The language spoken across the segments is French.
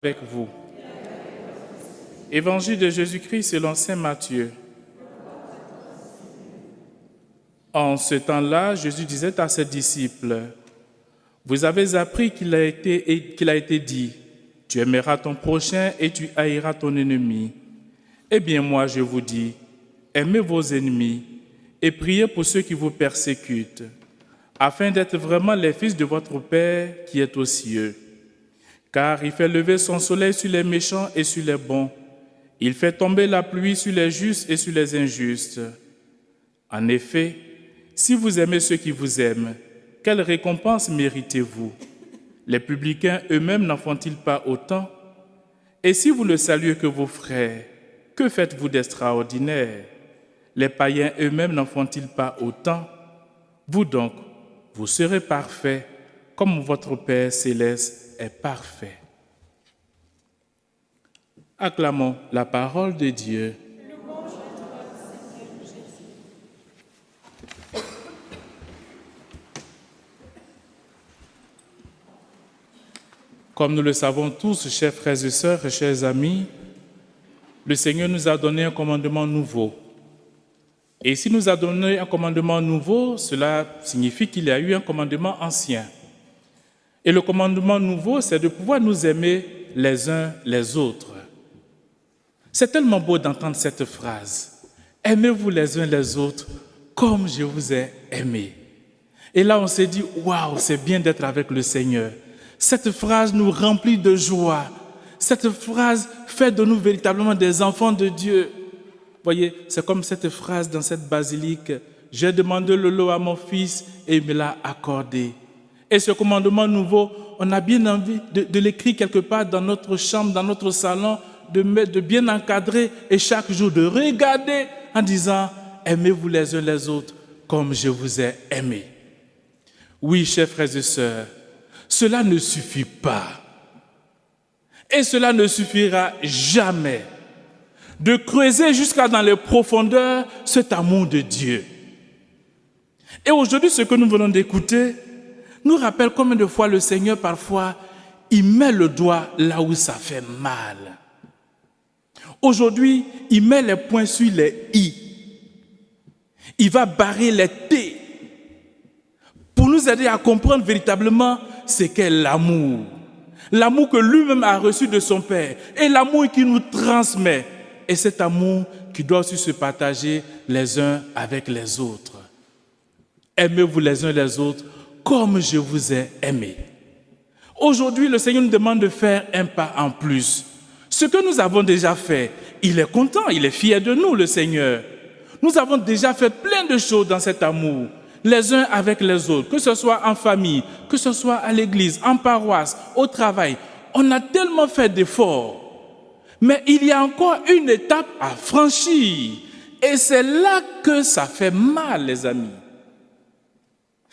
avec vous. Évangile de Jésus-Christ selon saint Matthieu. En ce temps-là, Jésus disait à ses disciples, « Vous avez appris qu'il a été dit, tu aimeras ton prochain et tu haïras ton ennemi. Eh bien moi, je vous dis, aimez vos ennemis et priez pour ceux qui vous persécutent, afin d'être vraiment les fils de votre Père qui est aux cieux. Car il fait lever son soleil sur les méchants et sur les bons. Il fait tomber la pluie sur les justes et sur les injustes. En effet, si vous aimez ceux qui vous aiment, quelle récompense méritez-vous? Les publicains eux-mêmes n'en font-ils pas autant? Et si vous ne saluez que vos frères, que faites-vous d'extraordinaire? Les païens eux-mêmes n'en font-ils pas autant? Vous donc, vous serez parfaits, comme votre Père céleste est parfait. » Acclamons la parole de Dieu. Comme nous le savons tous, chers frères et sœurs et chers amis, le Seigneur nous a donné un commandement nouveau. Et s'il nous a donné un commandement nouveau, cela signifie qu'il y a eu un commandement ancien. Et le commandement nouveau, c'est de pouvoir nous aimer les uns les autres. C'est tellement beau d'entendre cette phrase. Aimez-vous les uns les autres comme je vous ai aimé. Et là, on s'est dit, waouh, c'est bien d'être avec le Seigneur. Cette phrase nous remplit de joie. Cette phrase fait de nous véritablement des enfants de Dieu. Vous voyez, c'est comme cette phrase dans cette basilique. J'ai demandé le lot à mon fils et il me l'a accordé. Et ce commandement nouveau, on a bien envie de l'écrire quelque part dans notre chambre, dans notre salon, de bien encadrer et chaque jour de regarder en disant « Aimez-vous les uns les autres comme je vous ai aimé. » Oui, chers frères et sœurs, cela ne suffit pas. Et cela ne suffira jamais de creuser jusqu'à dans les profondeurs cet amour de Dieu. Et aujourd'hui, ce que nous venons d'écouter nous rappelle combien de fois le Seigneur, parfois, il met le doigt là où ça fait mal. Aujourd'hui, il met les points sur les i. Il va barrer les t pour nous aider à comprendre véritablement ce qu'est l'amour. L'amour que lui-même a reçu de son Père et l'amour qu'il nous transmet. Et cet amour qui doit aussi se partager les uns avec les autres. Aimez-vous les uns les autres comme je vous ai aimé. Aujourd'hui, le Seigneur nous demande de faire un pas en plus. Ce que nous avons déjà fait, il est content, il est fier de nous, le Seigneur. Nous avons déjà fait plein de choses dans cet amour, les uns avec les autres, que ce soit en famille, que ce soit à l'église, en paroisse, au travail. On a tellement fait d'efforts. Mais il y a encore une étape à franchir. Et c'est là que ça fait mal, les amis.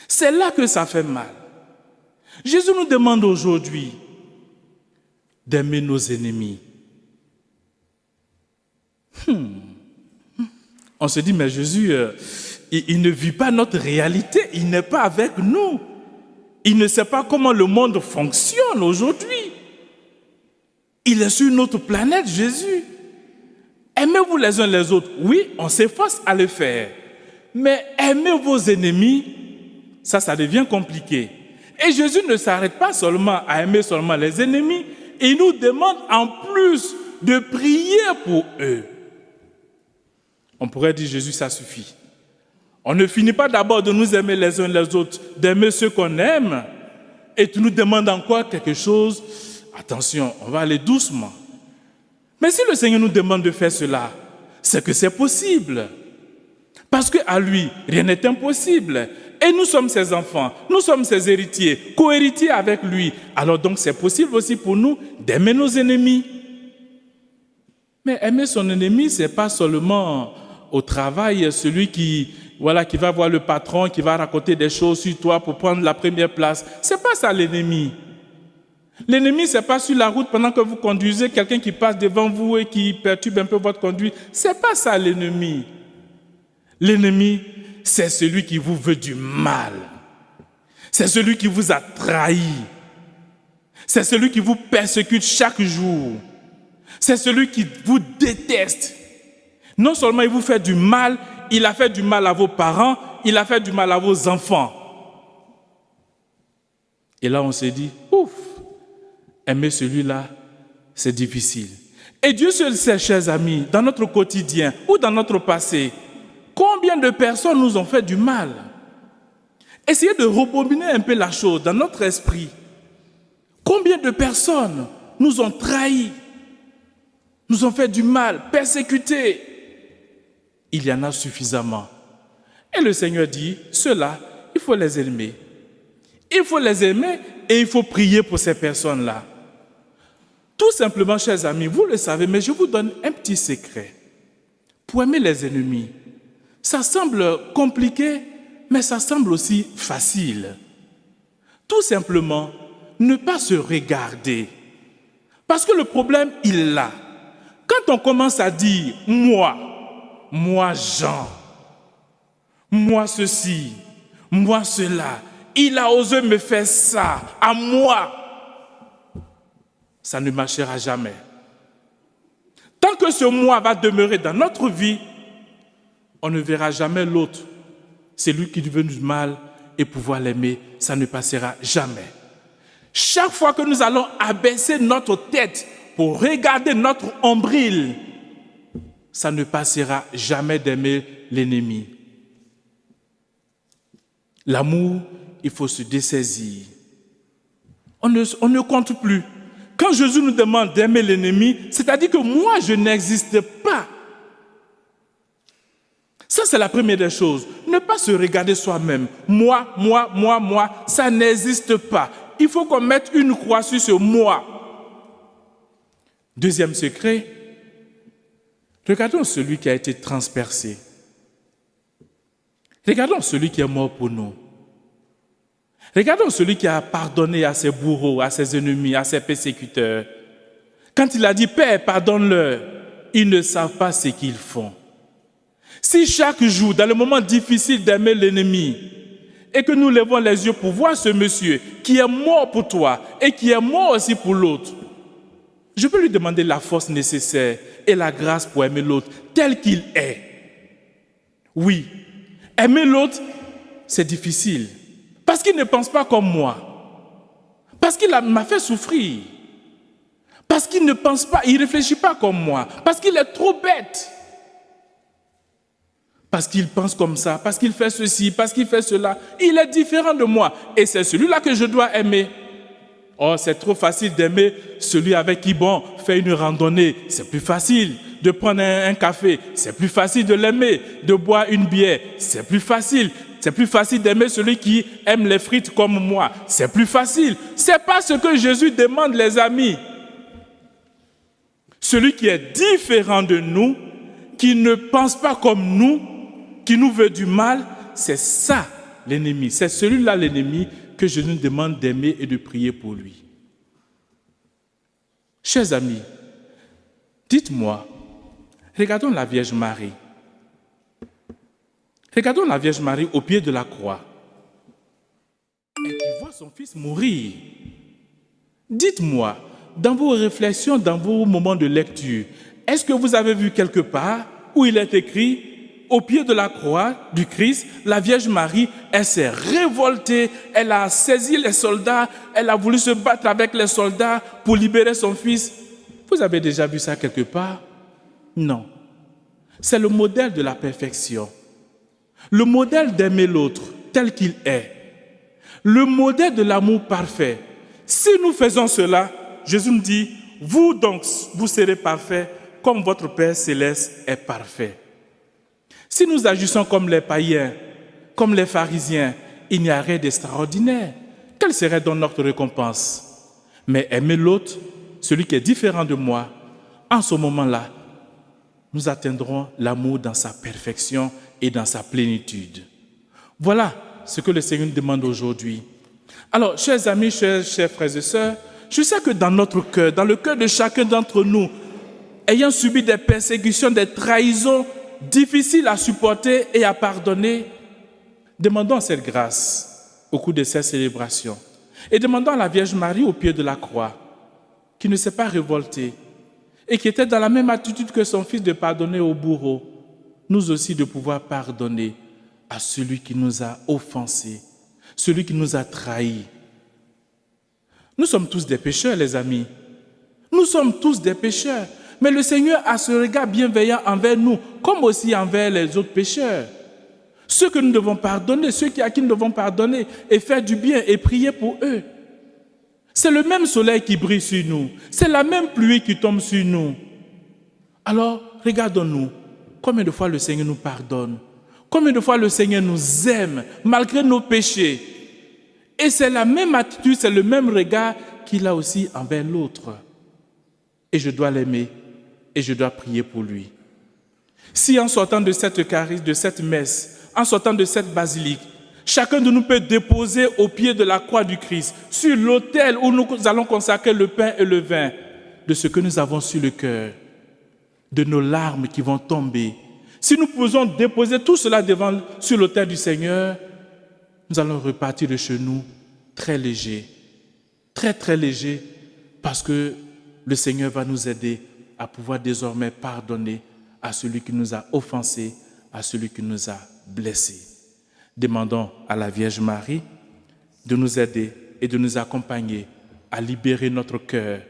C'est là que ça fait mal. Jésus nous demande aujourd'hui d'aimer nos ennemis. On se dit, mais Jésus, il ne vit pas notre réalité, il n'est pas avec nous. Il ne sait pas comment le monde fonctionne aujourd'hui. Il est sur notre planète, Jésus. Aimez-vous les uns les autres. Oui, on s'efforce à le faire. Mais aimez vos ennemis, ça devient compliqué. Et Jésus ne s'arrête pas seulement à aimer seulement les ennemis, il nous demande en plus de prier pour eux. On pourrait dire, Jésus, ça suffit. On ne finit pas d'abord de nous aimer les uns les autres, d'aimer ceux qu'on aime, et tu nous demandes encore quelque chose. Attention, on va aller doucement. Mais si le Seigneur nous demande de faire cela, c'est que c'est possible. Parce qu'à lui, rien n'est impossible. Et nous sommes ses enfants, nous sommes ses héritiers, co-héritiers avec lui. Alors donc c'est possible aussi pour nous d'aimer nos ennemis. Mais aimer son ennemi, ce n'est pas seulement au travail, celui qui va voir le patron, qui va raconter des choses sur toi pour prendre la première place. Ce n'est pas ça l'ennemi. L'ennemi, ce n'est pas sur la route pendant que vous conduisez, quelqu'un qui passe devant vous et qui perturbe un peu votre conduite. Ce n'est pas ça l'ennemi. L'ennemi, c'est celui qui vous veut du mal. C'est celui qui vous a trahi. C'est celui qui vous persécute chaque jour. C'est celui qui vous déteste. Non seulement il vous fait du mal, il a fait du mal à vos parents, il a fait du mal à vos enfants. Et là, on s'est dit, ouf, aimer celui-là, c'est difficile. Et Dieu seul sait, chers amis, dans notre quotidien ou dans notre passé, combien de personnes nous ont fait du mal. Essayez de rebobiner un peu la chose dans notre esprit. Combien de personnes nous ont trahis, nous ont fait du mal, persécutés. Il y en a suffisamment. Et le Seigneur dit, ceux-là, il faut les aimer. Il faut les aimer et il faut prier pour ces personnes-là. Tout simplement, chers amis, vous le savez, mais je vous donne un petit secret. Pour aimer les ennemis, ça semble compliqué, mais ça semble aussi facile. Tout simplement, ne pas se regarder. Parce que le problème, il est là. Quand on commence à dire « moi Jean, moi ceci, moi cela, il a osé me faire ça, à moi », ça ne marchera jamais. Tant que ce moi va demeurer dans notre vie, on ne verra jamais l'autre. C'est lui qui veut du mal et pouvoir l'aimer, ça ne passera jamais. Chaque fois que nous allons abaisser notre tête pour regarder notre nombril, ça ne passera jamais d'aimer l'ennemi. L'amour, il faut se dessaisir. On ne compte plus. Quand Jésus nous demande d'aimer l'ennemi, c'est-à-dire que moi, je n'existe pas. Ça, c'est la première des choses. Ne pas se regarder soi-même. Moi, ça n'existe pas. Il faut qu'on mette une croix sur ce moi. Deuxième secret, regardons celui qui a été transpercé. Regardons celui qui est mort pour nous. Regardons celui qui a pardonné à ses bourreaux, à ses ennemis, à ses persécuteurs. Quand il a dit « Père, pardonne-leur », ils ne savent pas ce qu'ils font. Si chaque jour, dans le moment difficile d'aimer l'ennemi, et que nous levons les yeux pour voir ce monsieur qui est mort pour toi et qui est mort aussi pour l'autre, je peux lui demander la force nécessaire et la grâce pour aimer l'autre tel qu'il est. Oui, aimer l'autre, c'est difficile. Parce qu'il ne pense pas comme moi. Parce qu'il m'a fait souffrir. Parce qu'il ne pense pas, il ne réfléchit pas comme moi. Parce qu'il est trop bête. Parce qu'il pense comme ça, parce qu'il fait ceci, parce qu'il fait cela. Il est différent de moi. Et c'est celui-là que je dois aimer. Oh, c'est trop facile d'aimer celui avec qui, fait une randonnée. C'est plus facile de prendre un café. C'est plus facile de l'aimer. De boire une bière. C'est plus facile. C'est plus facile d'aimer celui qui aime les frites comme moi. C'est plus facile. C'est pas ce que Jésus demande, les amis. Celui qui est différent de nous, qui ne pense pas comme nous, qui nous veut du mal, c'est ça l'ennemi. C'est celui-là l'ennemi que je nous demande d'aimer et de prier pour lui. Chers amis, dites-moi, regardons la Vierge Marie. Regardons la Vierge Marie au pied de la croix. Et qui voit son fils mourir. Dites-moi, dans vos réflexions, dans vos moments de lecture, est-ce que vous avez vu quelque part où il est écrit au pied de la croix du Christ, la Vierge Marie, elle s'est révoltée, elle a saisi les soldats, elle a voulu se battre avec les soldats pour libérer son fils. Vous avez déjà vu ça quelque part? Non. C'est le modèle de la perfection. Le modèle d'aimer l'autre tel qu'il est. Le modèle de l'amour parfait. Si nous faisons cela, Jésus nous dit, vous donc, vous serez parfaits comme votre Père céleste est parfait. Si nous agissons comme les païens, comme les pharisiens, il n'y a rien d'extraordinaire. Quelle serait donc notre récompense? Mais aimer l'autre, celui qui est différent de moi, en ce moment-là, nous atteindrons l'amour dans sa perfection et dans sa plénitude. Voilà ce que le Seigneur nous demande aujourd'hui. Alors, chers amis, chers frères et sœurs, je sais que dans notre cœur, dans le cœur de chacun d'entre nous, ayant subi des persécutions, des trahisons difficiles à supporter et à pardonner, demandons cette grâce au cours de ces célébrations. Et demandons à la Vierge Marie au pied de la croix, qui ne s'est pas révoltée et qui était dans la même attitude que son fils de pardonner au bourreau, nous aussi de pouvoir pardonner à celui qui nous a offensés, celui qui nous a trahis. Nous sommes tous des pécheurs, les amis. Nous sommes tous des pécheurs. Mais le Seigneur a ce regard bienveillant envers nous, comme aussi envers les autres pécheurs. Ceux que nous devons pardonner, ceux à qui nous devons pardonner et faire du bien et prier pour eux. C'est le même soleil qui brille sur nous. C'est la même pluie qui tombe sur nous. Alors, regardons-nous. Combien de fois le Seigneur nous pardonne? Combien de fois le Seigneur nous aime malgré nos péchés? Et c'est la même attitude, c'est le même regard qu'il a aussi envers l'autre. Et je dois l'aimer et je dois prier pour lui. Si en sortant de cette eucharistie, de cette messe, en sortant de cette basilique, chacun de nous peut déposer au pied de la croix du Christ, sur l'autel où nous allons consacrer le pain et le vin, de ce que nous avons sur le cœur, de nos larmes qui vont tomber. Si nous pouvons déposer tout cela sur l'autel du Seigneur, nous allons repartir de chez nous très légers, très très légers, parce que le Seigneur va nous aider à pouvoir désormais pardonner à celui qui nous a offensés, à celui qui nous a blessés. Demandons à la Vierge Marie de nous aider et de nous accompagner à libérer notre cœur,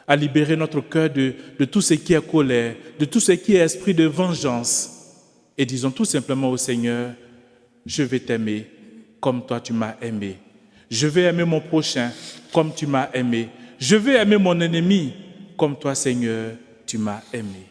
de tout ce qui est colère, de tout ce qui est esprit de vengeance. Et disons tout simplement au Seigneur, je vais t'aimer comme toi tu m'as aimé. Je vais aimer mon prochain comme tu m'as aimé. Je vais aimer mon ennemi comme toi, Seigneur, tu m'as aimé.